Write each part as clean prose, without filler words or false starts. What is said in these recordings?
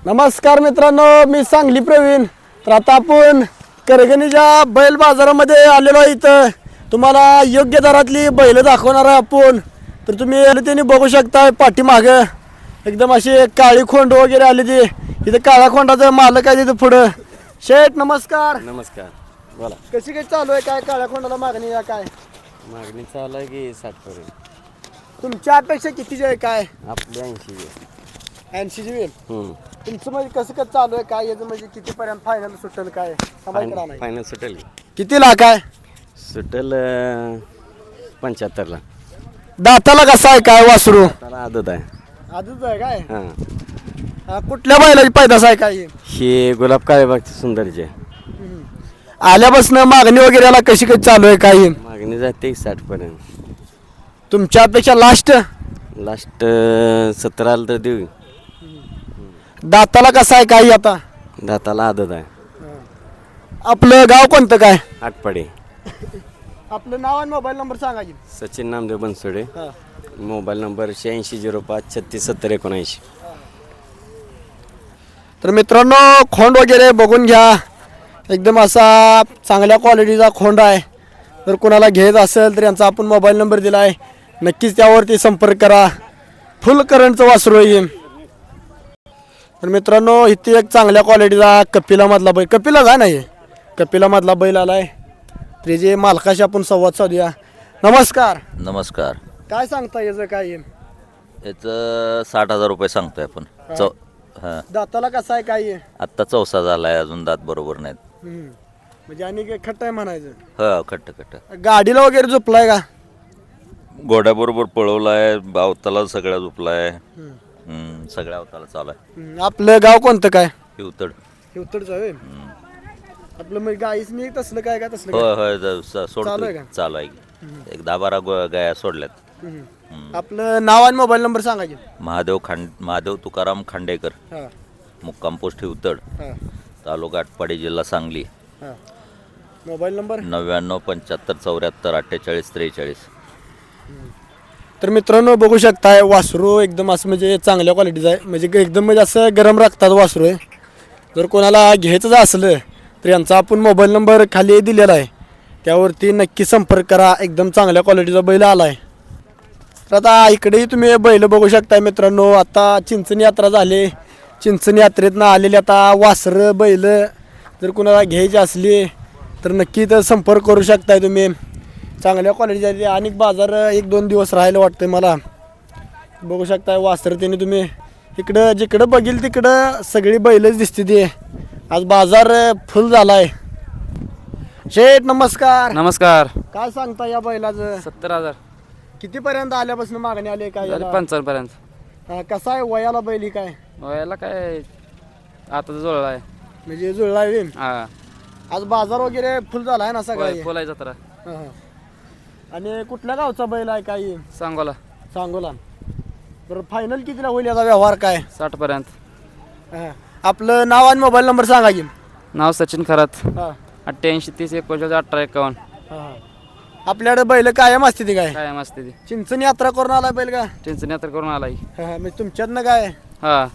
नमस्कार मित्रांनो, मी सांगली प्रवीण. तर आता आपण करगणीच्या बैल बाजारामध्ये आलेलो आहे. इथं तुम्हाला योग्य दरातली बैल दाखवणार आहे आपण. तर तुम्ही त्यांनी बघू शकता पाठीमागं एकदम अशी काळी खोंड वगैरे आली ती. इथं काळ्या खोंडाचं मालक आहे तिथं पुढं. शेठ नमस्कार. नमस्कार, बोला. कशी काय चालू आहे? काय काळ्या खोंडाला मागणी आहे? काय मागणी चालू आहे की 60 पर्यंत. तुमच्या अपेक्षा कितीची आहे? काय आपली 80 आहे. 80ची वेळ. तुमचं म्हणजे कसं कसं चालू आहे? काय याचं म्हणजे कितीपर्यंत फायनल सुटेल? काय नाही फायनल सुटेल किती लाख आहे? सुटेल 75ला. दाताला कसा आहे? काय वासरू त्याला आदत आहे. आजच आहे काय? हां, कुठल्या बैलाची पैदास आहे? काय हे गुलाब काळेबागचे सुंदरचे. आल्यापासून मागणी वगैरे याला कशी कशी चालू आहे? काय मागणी जाते 60 पर्यंत. तुमच्या अपेक्षा लास्ट लास्ट 17ला तर देऊ. दाताला कसा आहे? काय आता दाताला आदत आहे. आपलं गाव कोणतं? काय आटपाडे. आपलं नाव आणि मोबाईल नंबर सांगा की. सचिन नामदेव बनसोडे. Mobile number 8605367079. तर मित्रांनो, खोंड वगैरे बघून घ्या. एकदम असा चांगल्या क्वालिटीचा खोंड आहे. जर कोणाला घ्यायचं असेल तर यांचा आपण मोबाईल नंबर दिला आहे. नक्कीच त्यावरती संपर्क करा. फुल करंटचं वासरू आहे. तर मित्रांनो, इथे एक चांगल्या क्वालिटीचा कपिलामधला बैल, कपिलाच आहे नाही, कपिलामधला बैल आला आहे. ते जे मालकाशी आपण संवाद साधूया. नमस्कार. नमस्कार. काय सांगता याचं? काय याचं 60,000 रुपये सांगतोय आपण. हां, दाताला कसा आहे? काय आत्ता चौसा झाला आहे, अजून दात बरोबर नाहीत. म्हणजे आणि खट्ट आहे म्हणायचं. हो, खट्ट खट्ट. गाडीला वगैरे झोपलाय का? घोड्याबरोबर पळवलाय, अवताला सगळ्या झोपलाय. सगळ्या अवताला चालू आहे. आपलं गाव कोणतं? काय उतड. उतरचं आहे आपलं. मग गाईच नाही तसलं काय? का तसलं होय होय, चालू आहे का? चालू आहे. एक 10-12 गाया सोडल्यात. आपलं नाव आणि मोबाईल नंबर सांगा की. महादेव तुकाराम खांडेकर, मुक्काम पोस्ट उतड, तालुका आटपाडी, जिल्हा सांगली. Mobile number 9975744843. तर मित्रांनो, बघू शकताय वासरू एकदम असं म्हणजे चांगल्या क्वालिटीचं आहे. म्हणजे एकदम म्हणजे असं गरम रक्तात वासरू आहे. जर कोणाला घ्यायचं असलं तर यांचा आपण मोबाईल नंबर खाली दिलेला आहे. त्यावरती नक्की संपर्क करा. एकदम चांगल्या क्वालिटीचा बैल आला आहे. तर आता इकडेही तुम्ही बैल बघू शकताय मित्रांनो. आता चिंचणी यात्रा झाली. चिंचणी यात्रेतनं आलेली आता वासरं बैल जर कोणाला घ्यायची असली तर नक्की तर संपर्क करू शकताय तुम्ही. चांगल्या क्वालिटीचे आणि बाजार 1-2 दिवस राहायला वाटतं मला. बघू शकताय वासरं त्यांनी तुम्ही इकडं जिकडं बघील तिकडं सगळी बैलच दिसते ती. आज बाजार फुल झाला आहे. शेठ नमस्कार. नमस्कार. काय सांगता या बैलाचं? 70,000. कितीपर्यंत आल्यापासून मागणी आली? काय 55 पर्यंत. कसा आहे वयाला बैल? ही काय वयाला काय आता जुळला आहे. म्हणजे जुळला आहे. हा, आज बाजार वगैरे फुल झाला आहे ना सगळा? बोलायचं तर. आणि कुठल्या गावचा बैल आहे? काय सांगोला. सांगोला. बरं, फायनल कितीला होईल याचा व्यवहार? काय 60 पर्यंत. आपलं नाव आणि मोबाईल नंबर सांगा की. नाव सचिन खरात. 88 30 41 18 51. आपल्याकडे बैल कायम असते ती? काय काय मस्त ती चिंचणी यात्रा करून आला बैल का? टेन्शन यात्रा करून आलाय. म्हणजे तुमच्यातनं काय? हा.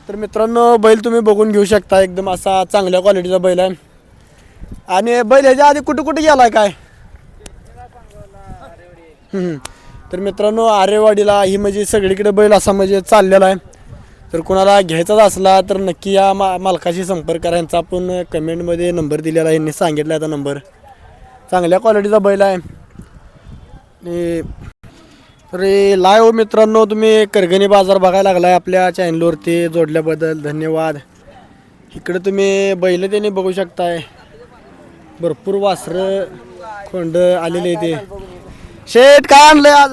तर मित्रांनो, बैल तुम्ही बघून घेऊ शकता. एकदम असा चांगल्या क्वालिटीचा बैल आहे. आणि बैल ह्याच्या आधी कुठे कुठे गेलाय? काय तर मित्रांनो, आरेवाडीला ही म्हणजे सगळीकडे बैल असा म्हणजे चाललेला आहे. तर कोणाला घ्यायचाच असला तर नक्की या मालकाशी संपर्क करा. यांचा आपण कमेंटमध्ये नंबर दिलेला आहे. यांनी सांगितला आहे नंबर. चांगल्या क्वालिटीचा बैल आहे. तर लाईव्ह मित्रांनो, तुम्ही करगणी बाजार बघायला लागलाय आपल्या चॅनलवरती. जोडल्याबद्दल धन्यवाद. इकडे तुम्ही बैल त्यांनी बघू शकताय. भरपूर वासरं खोंड आलेले ते. शेठ काय आणलंय आज?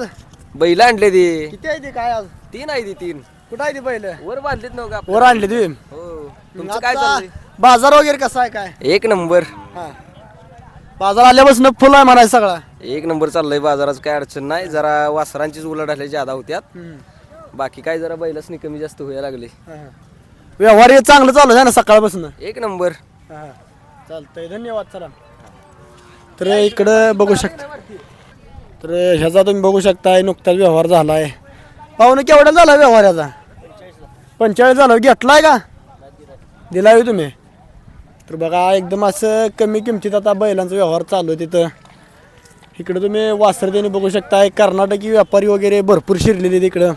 बैल आणले ते किती आहे ते? काय आज 3 आहे ती 3. कुठं आहे ती बैल? वर बांधलेत नव्हतं का? वर आणली तुम्ही? हो. तुमचं काय आता चाललंय? बाजार वगैरे कसा आहे? काय 1 नंबर. बाजार आल्यापासून फुल आहे म्हणायचं सगळा. 1 नंबर चाललंय. बाजाराचं काय अडचण नाही. जरा वासरांचीच उलाढाल्या ज्यादा होत्यात. बाकी काय जरा बैलच कमी जास्त व्हायला लागले. व्यवहार हे चांगलं चालू आहे ना सकाळपासून? 1 नंबर. चालतंय, धन्यवाद. चला, तर इकडं बघू शकता. तर ह्याचा तुम्ही बघू शकता नुकताच व्यवहार झाला आहे. पाहुणे केवढा झाला व्यवहार याचा? 45 झालं घेतलाय का दिला आहे तुम्ही तर बघा एकदम असं कमी किमतीत आता बैलांचा व्यवहार चालू आहे तिथं इकडं तुम्ही वासरदेने बघू शकताय कर्नाटकी व्यापारी वगैरे भरपूर शिरलेले आहेत इकडं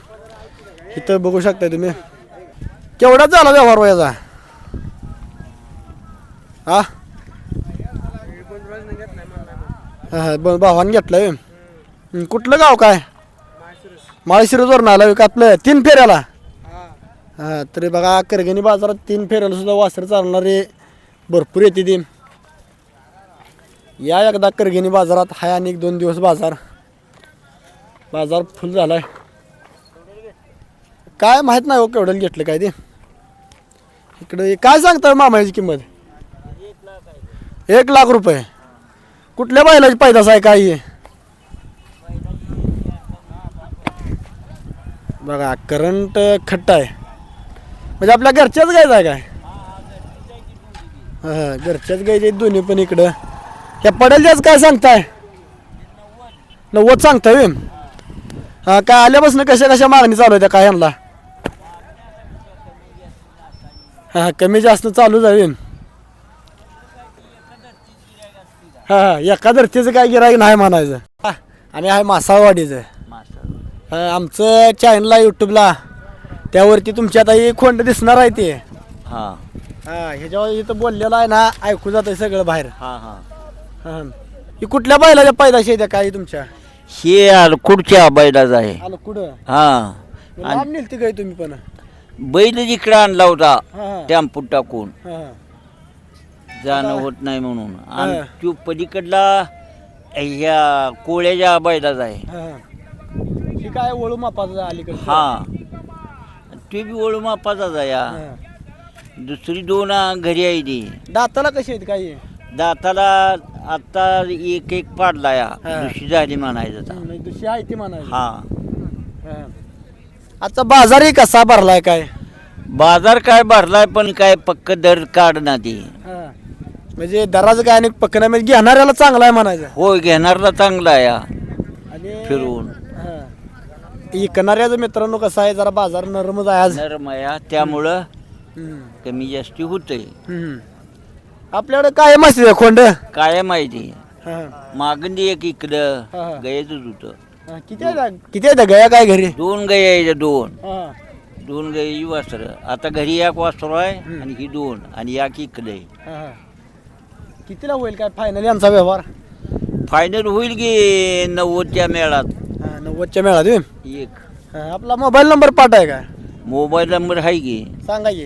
इथं बघू शकताय तुम्ही केवढाच झाला व्यवहार वयाचा हा भावान घेतलाय कुठलं गाव काय माळशिरसवरून आला का आपलं 3 फेऱ्याला हा तरी बघा करगणी बाजारात 3 फेऱ्याला सुद्धा वासर चालणारे भरपूर येते ती या एकदा करगणी बाजारात हाय आणि 1-2 दिवस बाजार फुल झालाय काय माहित नाही हो केवढं घेतलं काय ते इकडे काय सांगता मामाची किंमत 1 लाख रुपये कुठल्या बैलाची पैदास आहे काय आहे बघा करंट खट्टा आहे म्हणजे आपल्या घरच्याच गायचं आहे काय हा घरच्याच गायचे दोन्ही पण इकडं ह्या पडेल काय सांगताय 90 सांगताय हा काय आल्यापासून कशा मागणी चालू आहे त्या काय यांना हा कमी जास्त चालू जाईल हा एका धर्तीचं काय गिराईक नाही म्हणायचं आणि आहे मासाळवाडीचं आमचं चॅनलला यूट्यूबला त्यावरती तुमची आता ही खोंड दिसणार आहे ते हां ह्याच्यावर इथं बोललेलं आहे ना ऐकू जात सगळं बाहेर हां हां हा ही कुठल्या बैलाच्या पैदाशी आहे त्या काय तुमच्या हे अलकुडच्या बैलाच आहे आलं कुठं हा लांब नेलती काय तुम्ही पण बैल इकडे आणला होता हा टॅम्पूट टाकून हा जाणं होत नाही म्हणून आणि हा. तो पलीकडला ह्या कोळ्याच्या बैलाच आहे हा ही काय वळू मापाचं अलीकडे हा ते बी ओळू मापाचाच आहे हा. दुसरी 2 घरी आहे ती दाताला कशी आहेत काही दाताला आता एक पाडला या हा. दुसरी झाली म्हणायचं आता. दुसरी आहे ती म्हणायची हा हा. आजचा बाजारही कसा भरलाय काय बाजार काय भरलाय पण काय पक्क दर काढ ना ती हा. म्हणजे दराचं काय आणि पकडा म्हणजे घेणाऱ्याला चांगला आहे म्हणायचं होय घेणारला चांगला आहे हा. आणि फिरवून हा. विकणाऱ्याचं मित्रांनो कसं आहे जरा बाजार नरमच आहे आज नरमया त्यामुळं हम्म. कमी जास्ती होतंय हम्म. आपल्याकडे काय माहिती आहे खोंड काय माहिती हा. मागंदी एक इकडं हा. गयच होत हा. किती आहे गया काय घरी 2 गाय आहे 2 हा. 2 गायी वासर आता घरी एक वासर आहे आणि ही 2 आणि एक इकडे हा. कितीला होईल काय फायनल यांचा व्यवहार फायनल होईल की 90च्या मेळात 90च्या मेळात होईल? एक हा. आपला मोबाईल नंबर पाठ आहे काय मोबाईल नंबर आहे की सांगा की